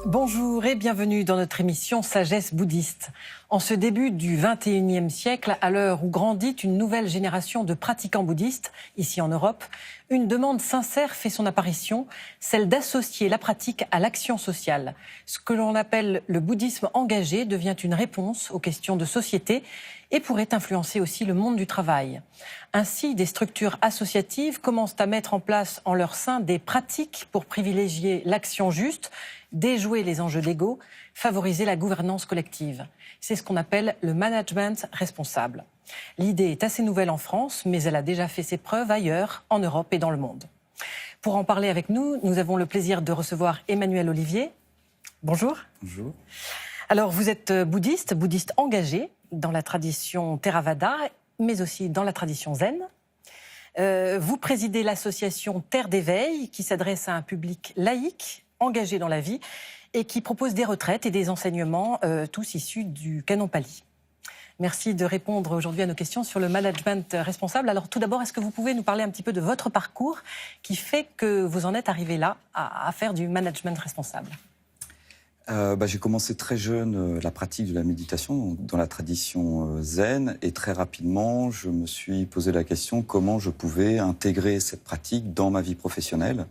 Bonjour et bienvenue dans notre émission Sagesse bouddhiste. En ce début du XXIe siècle, à l'heure où grandit une nouvelle génération de pratiquants bouddhistes, ici en Europe, une demande sincère fait son apparition, celle d'associer la pratique à l'action sociale. Ce que l'on appelle le bouddhisme engagé devient une réponse aux questions de société et pourrait influencer aussi le monde du travail. Ainsi, des structures associatives commencent à mettre en place en leur sein des pratiques pour privilégier l'action juste, déjouer les enjeux d'ego, favoriser la gouvernance collective. C'est ce qu'on appelle le management responsable. L'idée est assez nouvelle en France, mais elle a déjà fait ses preuves ailleurs, en Europe et dans le monde. Pour en parler avec nous, nous avons le plaisir de recevoir Emmanuel Olivier. Bonjour. Bonjour. Alors, vous êtes bouddhiste engagé dans la tradition Theravada, mais aussi dans la tradition zen. Vous présidez l'association Terre d'éveil, qui s'adresse à un public laïque, engagé dans la vie, et qui propose des retraites et des enseignements, tous issus du canon Pali. Merci de répondre aujourd'hui à nos questions sur le management responsable. Alors tout d'abord, est-ce que vous pouvez nous parler un petit peu de votre parcours qui fait que vous en êtes arrivé là, à faire du management responsable ? J'ai commencé très jeune la pratique de la méditation dans la tradition zen, et très rapidement je me suis posé la question comment je pouvais intégrer cette pratique dans ma vie professionnelle.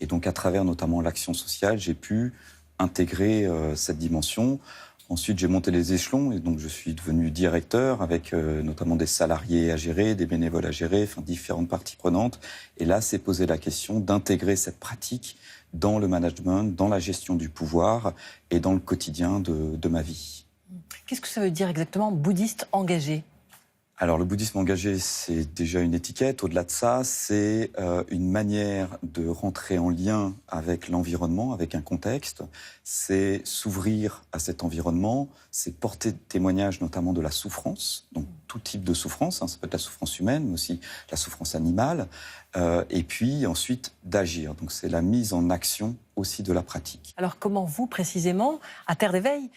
Et donc à travers notamment l'action sociale, j'ai pu intégrer cette dimension. Ensuite, j'ai monté les échelons et donc je suis devenu directeur avec notamment des salariés à gérer, des bénévoles à gérer, enfin différentes parties prenantes. Et là, c'est posé la question d'intégrer cette pratique dans le management, dans la gestion du pouvoir et dans le quotidien de ma vie. Qu'est-ce que ça veut dire exactement, bouddhiste engagé ? Alors, le bouddhisme engagé, c'est déjà une étiquette. Au-delà de ça, c'est une manière de rentrer en lien avec l'environnement, avec un contexte. C'est s'ouvrir à cet environnement, c'est porter témoignage notamment de la souffrance, donc tout type de souffrance, ça peut être la souffrance humaine, mais aussi la souffrance animale, et puis ensuite d'agir. Donc c'est la mise en action aussi de la pratique. Alors comment vous, précisément, à Terre d'éveil,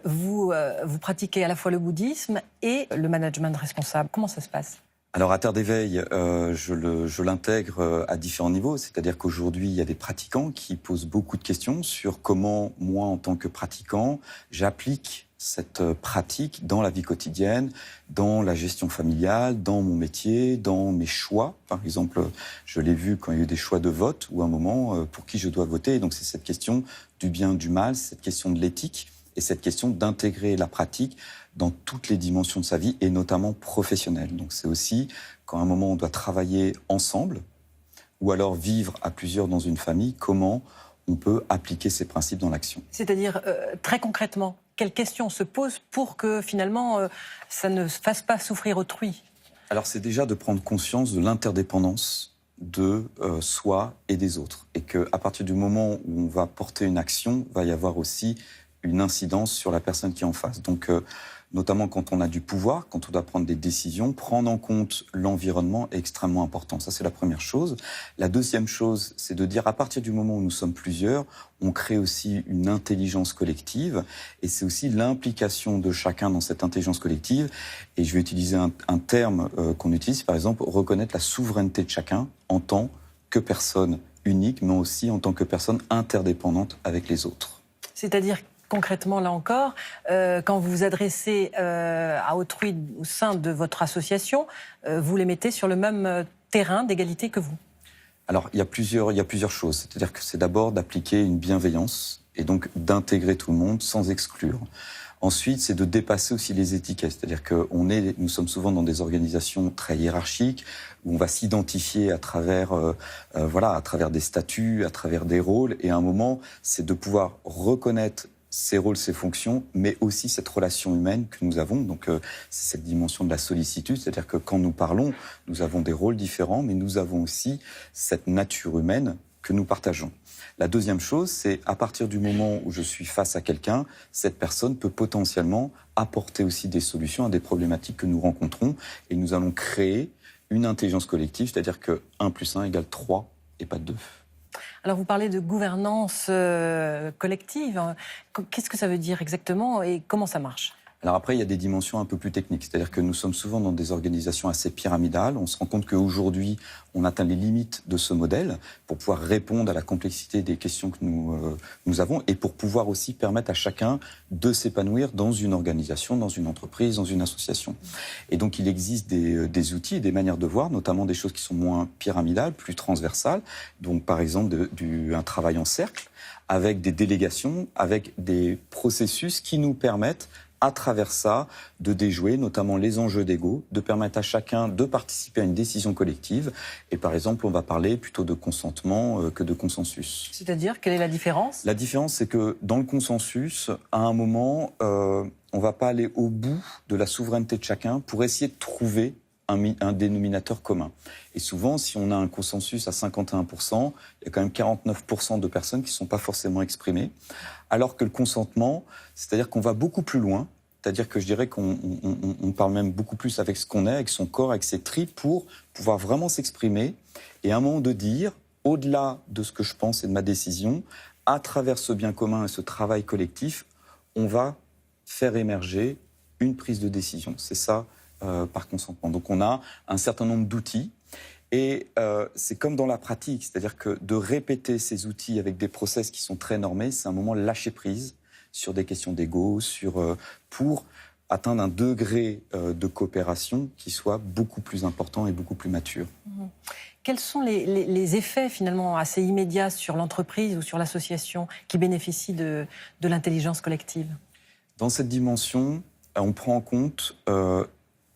vous pratiquez à la fois le bouddhisme et le management responsable ? Comment ça se passe ? Alors à Terre d'éveil, je l'intègre à différents niveaux, c'est-à-dire qu'aujourd'hui il y a des pratiquants qui posent beaucoup de questions sur comment moi en tant que pratiquant j'applique cette pratique dans la vie quotidienne, dans la gestion familiale, dans mon métier, dans mes choix. Par exemple, je l'ai vu quand il y a eu des choix de vote ou un moment pour qui je dois voter. Et donc c'est cette question du bien, du mal, cette question de l'éthique et cette question d'intégrer la pratique dans toutes les dimensions de sa vie et notamment professionnelle. Donc c'est aussi quand à un moment on doit travailler ensemble ou alors vivre à plusieurs dans une famille, comment on peut appliquer ces principes dans l'action. C'est-à-dire, très concrètement, quelles questions se posent pour que finalement ça ne fasse pas souffrir autrui ? Alors c'est déjà de prendre conscience de l'interdépendance de soi et des autres. Et qu'à partir du moment où on va porter une action, va y avoir aussi une incidence sur la personne qui est en face. Donc notamment quand on a du pouvoir, quand on doit prendre des décisions, prendre en compte l'environnement est extrêmement important. Ça, c'est la première chose. La deuxième chose, c'est de dire à partir du moment où nous sommes plusieurs, on crée aussi une intelligence collective et c'est aussi l'implication de chacun dans cette intelligence collective. Et je vais utiliser un terme qu'on utilise, par exemple, reconnaître la souveraineté de chacun en tant que personne unique, mais aussi en tant que personne interdépendante avec les autres. C'est-à-dire concrètement, là encore, quand vous vous adressez à autrui au sein de votre association, vous les mettez sur le même terrain d'égalité que vous ? Alors, il y a plusieurs choses. C'est-à-dire que c'est d'abord d'appliquer une bienveillance et donc d'intégrer tout le monde sans exclure. Ensuite, c'est de dépasser aussi les étiquettes. C'est-à-dire que nous sommes souvent dans des organisations très hiérarchiques où on va s'identifier à travers des statuts, à travers des rôles. Et à un moment, c'est de pouvoir reconnaître ces rôles, ces fonctions, mais aussi cette relation humaine que nous avons. Donc, c'est cette dimension de la sollicitude, c'est-à-dire que quand nous parlons, nous avons des rôles différents, mais nous avons aussi cette nature humaine que nous partageons. La deuxième chose, c'est à partir du moment où je suis face à quelqu'un, cette personne peut potentiellement apporter aussi des solutions à des problématiques que nous rencontrons, et nous allons créer une intelligence collective, c'est-à-dire que 1 + 1 = 3 et pas 2. Alors vous parlez de gouvernance collective. Qu'est-ce que ça veut dire exactement et comment ça marche ? Alors après, il y a des dimensions un peu plus techniques. C'est-à-dire que nous sommes souvent dans des organisations assez pyramidales. On se rend compte qu'aujourd'hui, on atteint les limites de ce modèle pour pouvoir répondre à la complexité des questions que nous avons et pour pouvoir aussi permettre à chacun de s'épanouir dans une organisation, dans une entreprise, dans une association. Et donc, il existe des outils et des manières de voir, notamment des choses qui sont moins pyramidales, plus transversales. Donc, par exemple, un travail en cercle avec des délégations, avec des processus qui nous permettent à travers ça, de déjouer notamment les enjeux d'ego, de permettre à chacun de participer à une décision collective. Et par exemple, on va parler plutôt de consentement que de consensus. C'est-à-dire, quelle est la différence ? La différence, c'est que dans le consensus, à un moment, on ne va pas aller au bout de la souveraineté de chacun pour essayer de trouver un dénominateur commun. Et souvent, si on a un consensus à 51%, il y a quand même 49% de personnes qui ne sont pas forcément exprimées. Alors que le consentement, c'est-à-dire qu'on va beaucoup plus loin, c'est-à-dire que je dirais qu'on parle même beaucoup plus avec ce qu'on est, avec son corps, avec ses tripes, pour pouvoir vraiment s'exprimer. Et à un moment de dire, au-delà de ce que je pense et de ma décision, à travers ce bien commun et ce travail collectif, on va faire émerger une prise de décision. C'est ça, par consentement. Donc on a un certain nombre d'outils et c'est comme dans la pratique, c'est-à-dire que de répéter ces outils avec des process qui sont très normés, c'est un moment lâcher prise sur des questions d'ego, pour atteindre un degré de coopération qui soit beaucoup plus important et beaucoup plus mature. Quels sont les effets finalement assez immédiats sur l'entreprise ou sur l'association qui bénéficient de l'intelligence collective ? Dans cette dimension, on prend en compte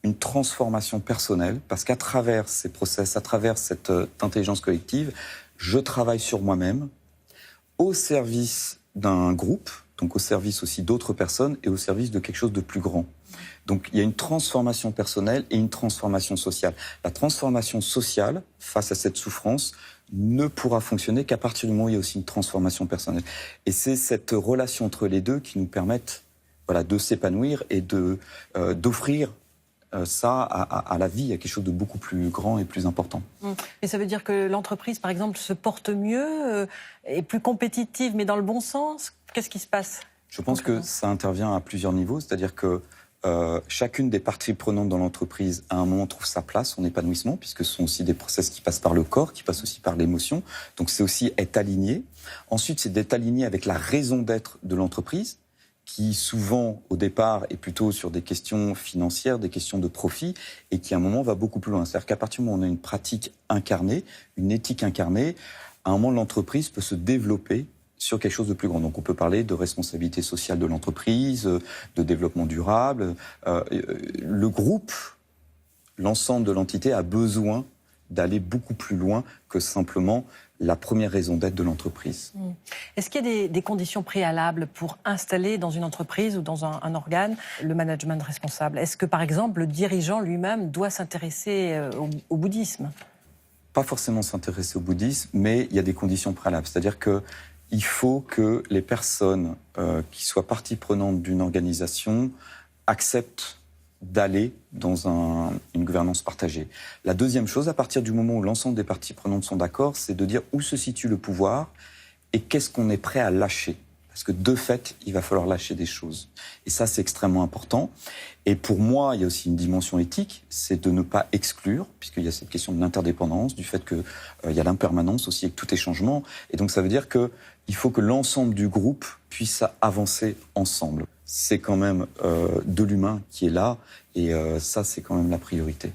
une transformation personnelle, parce qu'à travers ces process, à travers cette intelligence collective, je travaille sur moi-même, au service d'un groupe, donc au service aussi d'autres personnes et au service de quelque chose de plus grand. Donc il y a une transformation personnelle et une transformation sociale. La transformation sociale, face à cette souffrance, ne pourra fonctionner qu'à partir du moment où il y a aussi une transformation personnelle. Et c'est cette relation entre les deux qui nous permettent de s'épanouir et d'offrir ça à la vie, à quelque chose de beaucoup plus grand et plus important. Et ça veut dire que l'entreprise, par exemple, se porte mieux, est plus compétitive, mais dans le bon sens ? Qu'est-ce qui se passe ? Je pense que ça intervient à plusieurs niveaux, c'est-à-dire que chacune des parties prenantes dans l'entreprise, à un moment, trouve sa place, son épanouissement, puisque ce sont aussi des process qui passent par le corps, qui passent aussi par l'émotion. Donc c'est aussi être aligné. Ensuite, c'est d'être aligné avec la raison d'être de l'entreprise, qui souvent, au départ, est plutôt sur des questions financières, des questions de profit, et qui, à un moment, va beaucoup plus loin. C'est-à-dire qu'à partir du moment où on a une pratique incarnée, une éthique incarnée, à un moment, l'entreprise peut se développer sur quelque chose de plus grand. Donc on peut parler de responsabilité sociale de l'entreprise, de développement durable. Le groupe, l'ensemble de l'entité a besoin d'aller beaucoup plus loin que simplement la première raison d'être de l'entreprise. Est-ce qu'il y a des conditions préalables pour installer dans une entreprise ou dans un organe le management responsable ? Est-ce que, par exemple, le dirigeant lui-même doit s'intéresser au bouddhisme ? Pas forcément s'intéresser au bouddhisme, mais il y a des conditions préalables. C'est-à-dire qu'il faut que les personnes qui soient partie prenante d'une organisation acceptent d'aller dans une gouvernance partagée. La deuxième chose, à partir du moment où l'ensemble des parties prenantes sont d'accord, c'est de dire où se situe le pouvoir et qu'est-ce qu'on est prêt à lâcher. Parce que de fait, il va falloir lâcher des choses. Et ça, c'est extrêmement important. Et pour moi, il y a aussi une dimension éthique, c'est de ne pas exclure, puisqu'il y a cette question de l'interdépendance, du fait qu'il y a l'impermanence aussi avec tous les changements. Et donc ça veut dire qu'il faut que l'ensemble du groupe puisse avancer ensemble. C'est quand même de l'humain qui est là, et ça, c'est quand même la priorité.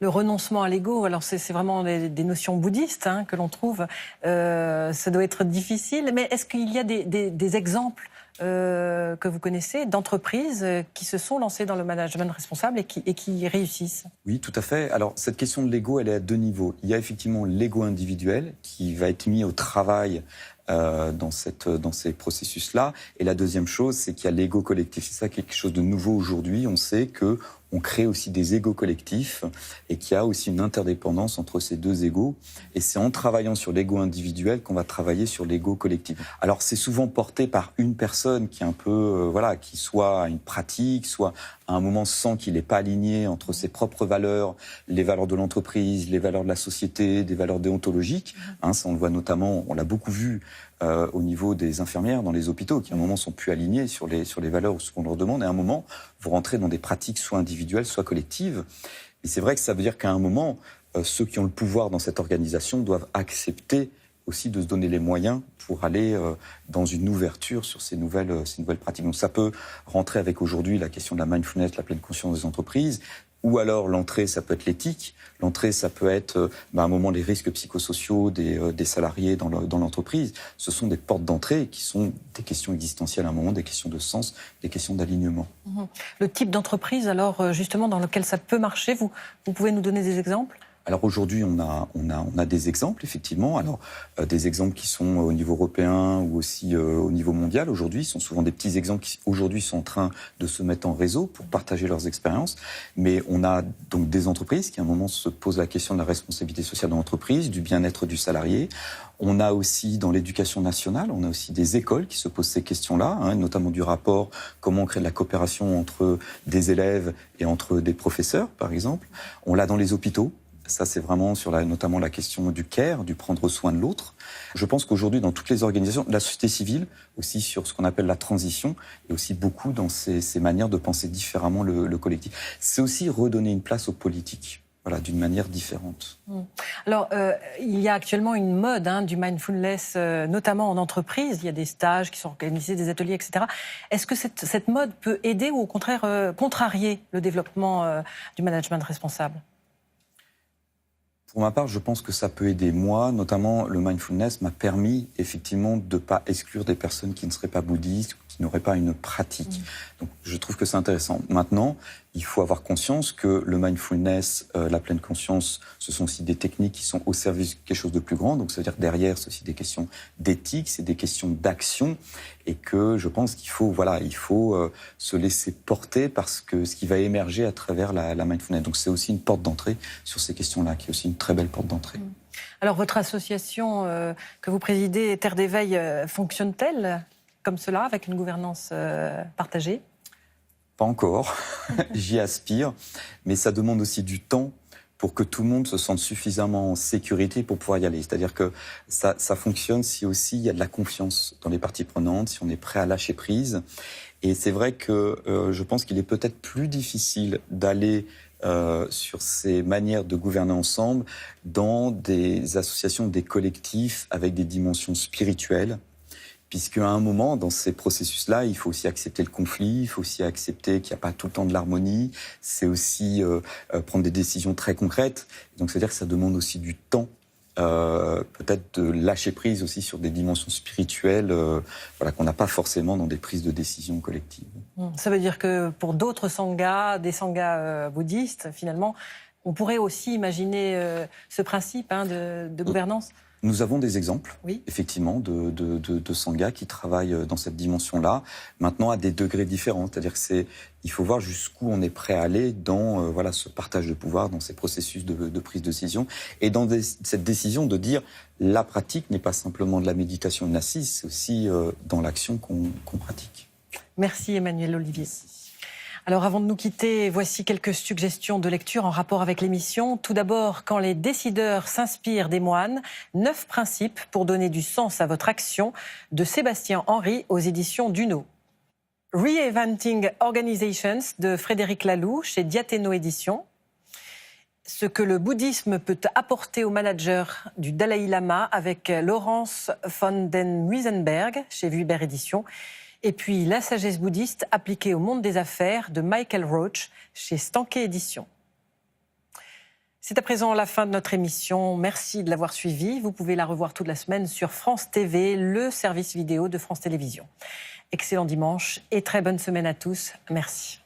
Le renoncement à l'ego, alors c'est vraiment des notions bouddhistes que l'on trouve. Ça doit être difficile, mais est-ce qu'il y a des exemples que vous connaissez d'entreprises qui se sont lancées dans le management responsable et qui réussissent ? Oui, tout à fait. Alors, cette question de l'ego, elle est à deux niveaux. Il y a effectivement l'ego individuel qui va être mis au travail dans ces processus-là. Et la deuxième chose, c'est qu'il y a l'ego collectif. C'est ça quelque chose de nouveau aujourd'hui. On sait que on crée aussi des égos collectifs et qu'il y a aussi une interdépendance entre ces deux égos. Et c'est en travaillant sur l'ego individuel qu'on va travailler sur l'ego collectif. Alors c'est souvent porté par une personne qui est un peu, qui soit à une pratique, soit à un moment sent qu'il n'est pas aligné entre ses propres valeurs, les valeurs de l'entreprise, les valeurs de la société, des valeurs déontologiques. Ça on le voit notamment, on l'a beaucoup vu au niveau des infirmières dans les hôpitaux, qui à un moment sont plus alignés sur les valeurs ou ce qu'on leur demande, et à un moment, vous rentrez dans des pratiques soit individuelles, soit collectives. Et c'est vrai que ça veut dire qu'à un moment, ceux qui ont le pouvoir dans cette organisation doivent accepter aussi de se donner les moyens pour aller dans une ouverture sur ces nouvelles pratiques. Donc ça peut rentrer avec aujourd'hui la question de la mindfulness, la pleine conscience des entreprises, ou alors l'entrée, ça peut être l'éthique. L'entrée, ça peut être à un moment les risques psychosociaux des salariés dans l'entreprise. Ce sont des portes d'entrée qui sont des questions existentielles à un moment, des questions de sens, des questions d'alignement. Le type d'entreprise, alors justement, dans lequel ça peut marcher, vous pouvez nous donner des exemples ? Alors aujourd'hui, on a des exemples, effectivement. Alors, des exemples qui sont au niveau européen ou aussi au niveau mondial. Aujourd'hui, ce sont souvent des petits exemples qui, aujourd'hui, sont en train de se mettre en réseau pour partager leurs expériences. Mais on a donc des entreprises qui, à un moment, se posent la question de la responsabilité sociale de l'entreprise, du bien-être du salarié. On a aussi, dans l'éducation nationale, on a aussi des écoles qui se posent ces questions-là, notamment du rapport, comment on crée de la coopération entre des élèves et entre des professeurs, par exemple. On l'a dans les hôpitaux. Ça, c'est vraiment sur notamment la question du care, du prendre soin de l'autre. Je pense qu'aujourd'hui, dans toutes les organisations, la société civile, aussi sur ce qu'on appelle la transition, et aussi beaucoup dans ces manières de penser différemment le collectif. C'est aussi redonner une place aux politiques, d'une manière différente. Alors, il y a actuellement une mode du mindfulness, notamment en entreprise. Il y a des stages qui sont organisés, des ateliers, etc. Est-ce que cette mode peut aider ou au contraire contrarier le développement du management responsable ? Pour ma part, je pense que ça peut aider. Moi, notamment, le mindfulness m'a permis, effectivement, de ne pas exclure des personnes qui ne seraient pas bouddhistes, qui n'auraient pas une pratique. Donc, je trouve que c'est intéressant. Maintenant, il faut avoir conscience que le mindfulness, la pleine conscience, ce sont aussi des techniques qui sont au service de quelque chose de plus grand. Donc, ça veut dire que derrière, c'est aussi des questions d'éthique, c'est des questions d'action. Et que je pense qu'il faut, se laisser porter parce que ce qui va émerger à travers la mindfulness. Donc, c'est aussi une porte d'entrée sur ces questions-là, qui est aussi une très belle porte d'entrée. Alors, votre association que vous présidez, Terre d'éveil, fonctionne-t-elle comme cela, avec une gouvernance partagée ? Pas encore, j'y aspire, mais ça demande aussi du temps pour que tout le monde se sente suffisamment en sécurité pour pouvoir y aller. C'est-à-dire que ça fonctionne si aussi il y a de la confiance dans les parties prenantes, si on est prêt à lâcher prise. Et c'est vrai que je pense qu'il est peut-être plus difficile d'aller sur ces manières de gouverner ensemble dans des associations, des collectifs avec des dimensions spirituelles. Puisqu'à un moment, dans ces processus-là, il faut aussi accepter le conflit, il faut aussi accepter qu'il n'y a pas tout le temps de l'harmonie, c'est aussi prendre des décisions très concrètes. Donc, c'est-à-dire que ça demande aussi du temps, peut-être de lâcher prise aussi sur des dimensions spirituelles qu'on n'a pas forcément dans des prises de décision collectives. Ça veut dire que pour d'autres sanghas, des sanghas bouddhistes, finalement, on pourrait aussi imaginer ce principe de gouvernance ? Nous avons des exemples, oui, effectivement, de sanghas qui travaillent dans cette dimension-là, maintenant à des degrés différents. C'est-à-dire qu'il faut voir jusqu'où on est prêt à aller dans ce partage de pouvoir, dans ces processus de prise de décision, et dans cette décision de dire la pratique n'est pas simplement de la méditation et de l'assise, c'est aussi dans l'action qu'on pratique. Merci Emmanuel Olivier. Alors avant de nous quitter, voici quelques suggestions de lecture en rapport avec l'émission. Tout d'abord, Quand les décideurs s'inspirent des moines, 9 principes pour donner du sens à votre action, de Sébastien Henry aux éditions Duno. Reinventing Organizations de Frédéric Laloux chez Diathéno Éditions. Ce que le bouddhisme peut apporter aux managers du Dalai Lama avec Laurence von den Muizenberg chez Vuibert Éditions. Et puis La sagesse bouddhiste appliquée au monde des affaires de Michael Roach chez Stanké Éditions. C'est à présent la fin de notre émission. Merci de l'avoir suivie. Vous pouvez la revoir toute la semaine sur France TV, le service vidéo de France Télévisions. Excellent dimanche et très bonne semaine à tous. Merci.